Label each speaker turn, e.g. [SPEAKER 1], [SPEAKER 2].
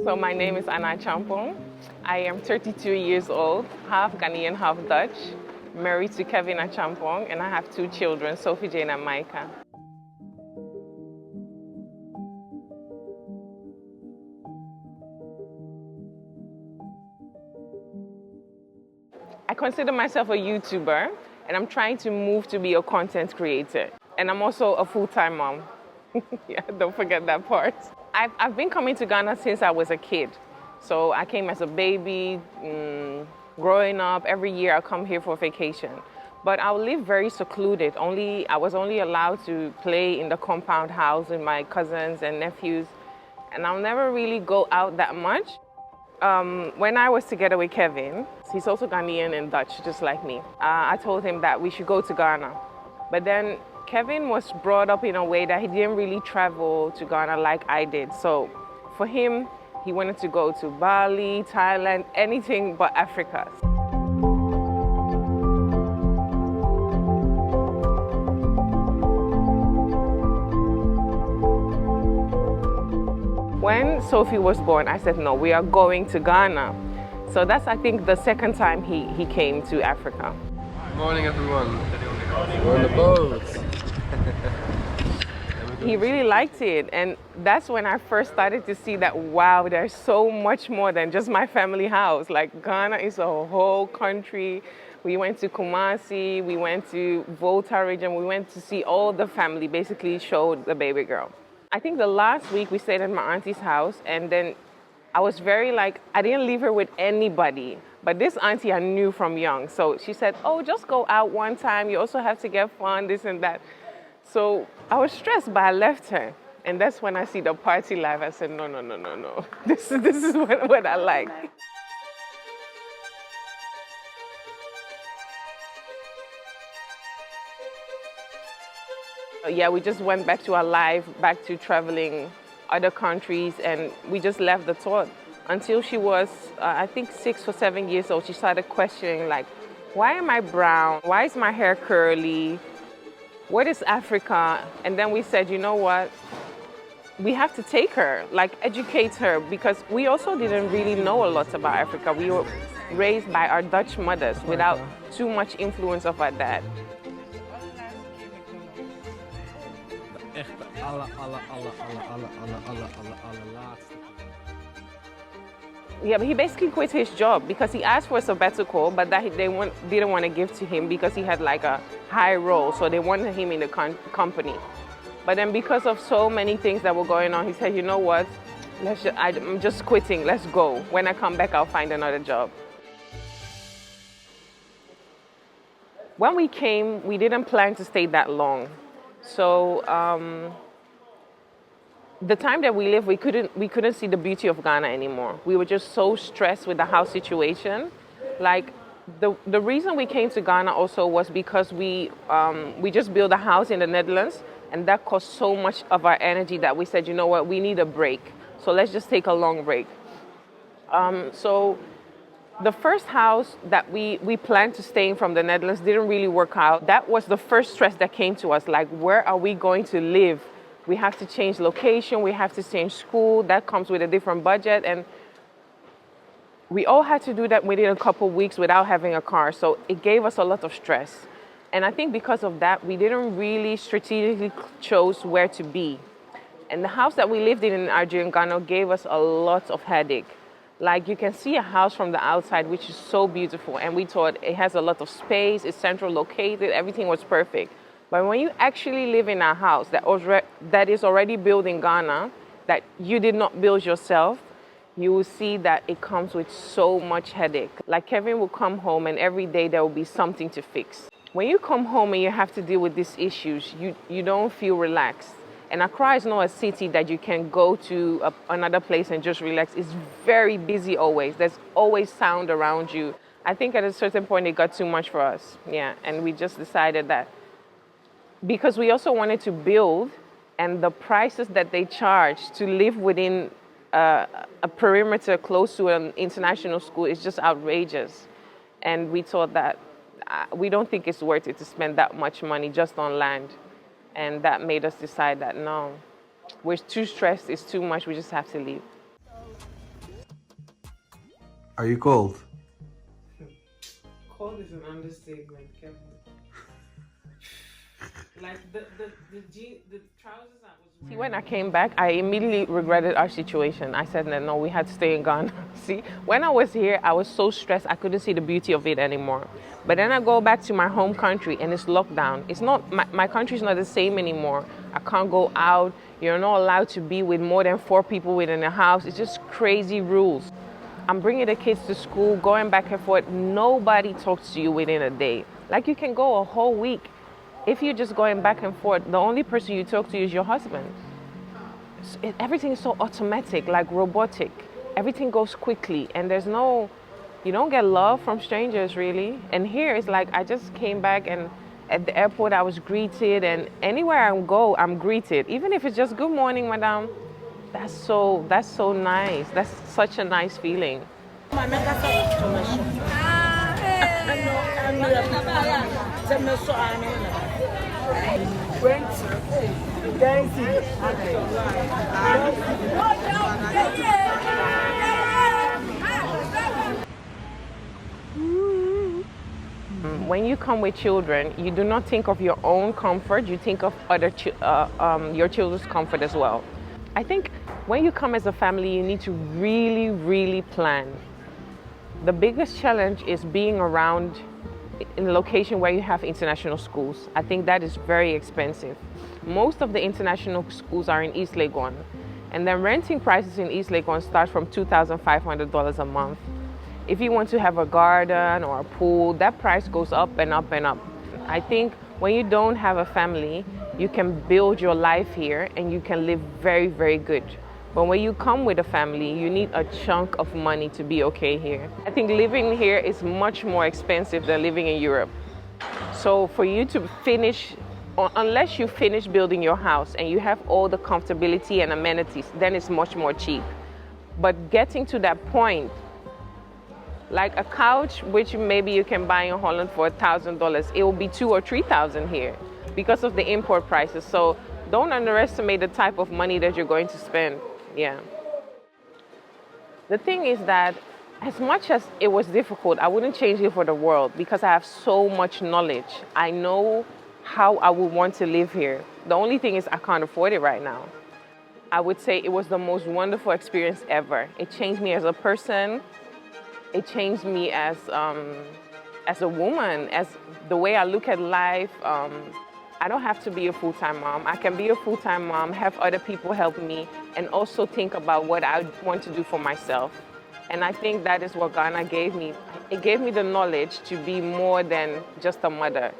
[SPEAKER 1] So my name is Acheampong. I am 32 years old, half Ghanaian, half Dutch, married to Kevin Acheampong, and I have two children, Sophie Jane and Micah. I consider myself a YouTuber, and I'm trying to move to be a content creator. And I'm also a full-time mom. Yeah, don't forget that part. I've been coming to Ghana since I was a kid. So I came as a baby, growing up. Every year I come here for vacation. But I live very secluded. I was only allowed to play in the compound house with my cousins and nephews. And I'll never really go out that much. When I was together with Kevin, he's also Ghanaian and Dutch, just like me. I told him that we should go to Ghana. But then Kevin was brought up in a way that he didn't really travel to Ghana like I did. So for him, he wanted to go to Bali, Thailand, anything but Africa. When Sophie was born, I said, no, we are going to Ghana. So that's, I think, the second time he came to Africa.
[SPEAKER 2] Good morning, everyone. We're on the boat.
[SPEAKER 1] He really liked it, and that's when I first started to see that, wow, there's so much more than just my family house. Like, Ghana is a whole country. We went to Kumasi, we went to Volta region, we went to see all the family, basically showed the baby girl. I think the last week we stayed at my auntie's house, and then I was very I didn't leave her with anybody. But this auntie I knew from young, so she said, oh, just go out one time, you also have to get fun, this and that. So I was stressed, but I left her. And that's when I see the party life. I said, no. This is what I like. Yeah, we just went back to our life, back to traveling other countries, and we just left the thought. Until she was, I think, 6 or 7 years old, she started questioning, why am I brown? Why is my hair curly? What is Africa? And then we said, you know what? We have to take her, educate her, because we also didn't really know a lot about Africa. We were raised by our Dutch mothers without too much influence of our dad. Yeah, but he basically quit his job because he asked for a sabbatical, but that didn't want to give to him because he had a high role, so they wanted him in the company. But then because of so many things that were going on, he said, you know what, I'm just quitting, let's go. When I come back, I'll find another job. When we came, we didn't plan to stay that long. So the time that we lived, we couldn't see the beauty of Ghana anymore. We were just so stressed with the house situation. The reason we came to Ghana also was because we just built a house in the Netherlands, and that cost so much of our energy that we said, you know what, we need a break. So let's just take a long break. So the first house that we planned to stay in from the Netherlands didn't really work out. That was the first stress that came to us, where are we going to live? We have to change location, we have to change school, that comes with a different budget, and we all had to do that within a couple of weeks without having a car, so it gave us a lot of stress. And I think because of that, we didn't really strategically choose where to be. And the house that we lived in Algeria, Ghana, gave us a lot of headache. You can see a house from the outside, which is so beautiful, and we thought it has a lot of space, it's central located, everything was perfect. But when you actually live in a house that is already built in Ghana, that you did not build yourself, you will see that it comes with so much headache. Kevin will come home and every day there will be something to fix. When you come home and you have to deal with these issues, you don't feel relaxed. And Accra is not a city that you can go to another place and just relax. It's very busy always. There's always sound around you. I think at a certain point it got too much for us. Yeah, and we just decided that because we also wanted to build, and the prices that they charge to live within a perimeter close to an international school is just outrageous. And we thought that we don't think it's worth it to spend that much money just on land. And that made us decide that no, we're too stressed, it's too much, we just have to leave.
[SPEAKER 2] Are you cold?
[SPEAKER 1] Cold is an understatement, Kevin. Like the trousers that was. See, when I came back, I immediately regretted our situation. I said that no, we had to stay in Ghana. See, when I was here, I was so stressed I couldn't see the beauty of it anymore. But then I go back to my home country and it's lockdown. It's not my country's not the same anymore. I can't go out. You're not allowed to be with more than 4 people within a house. It's just crazy rules. I'm bringing the kids to school, going back and forth. Nobody talks to you within a day. Like you can go a whole week. If you're just going back and forth, the only person you talk to is your husband. Everything is so automatic, like robotic. Everything goes quickly and you don't get love from strangers really. And here it's like I just came back and at the airport I was greeted, and anywhere I go I'm greeted. Even if it's just good morning, madam. That's so nice. That's such a nice feeling. When you come with children, you do not think of your own comfort, you think of your children's comfort as well. I think when you come as a family, you need to really, really plan. The biggest challenge is being around in a location where you have international schools. I think that is very expensive. Most of the international schools are in East Legon, and then renting prices in East Legon start from $2,500 a month. If you want to have a garden or a pool, that price goes up and up and up. I think when you don't have a family, you can build your life here and you can live very, very good. But when you come with a family, you need a chunk of money to be okay here. I think living here is much more expensive than living in Europe. So for you to finish, unless you finish building your house and you have all the comfortability and amenities, then it's much more cheap. But getting to that point, like a couch, which maybe you can buy in Holland for $1,000, it will be $2,000 or $3,000 here because of the import prices. So don't underestimate the type of money that you're going to spend. Yeah. The thing is that as much as it was difficult, I wouldn't change it for the world because I have so much knowledge. I know how I would want to live here. The only thing is I can't afford it right now. I would say it was the most wonderful experience ever. It changed me as a person. It changed me as a woman, as the way I look at life. I don't have to be a full-time mom. I can be a full-time mom, have other people help me, and also think about what I want to do for myself. And I think that is what Ghana gave me. It gave me the knowledge to be more than just a mother.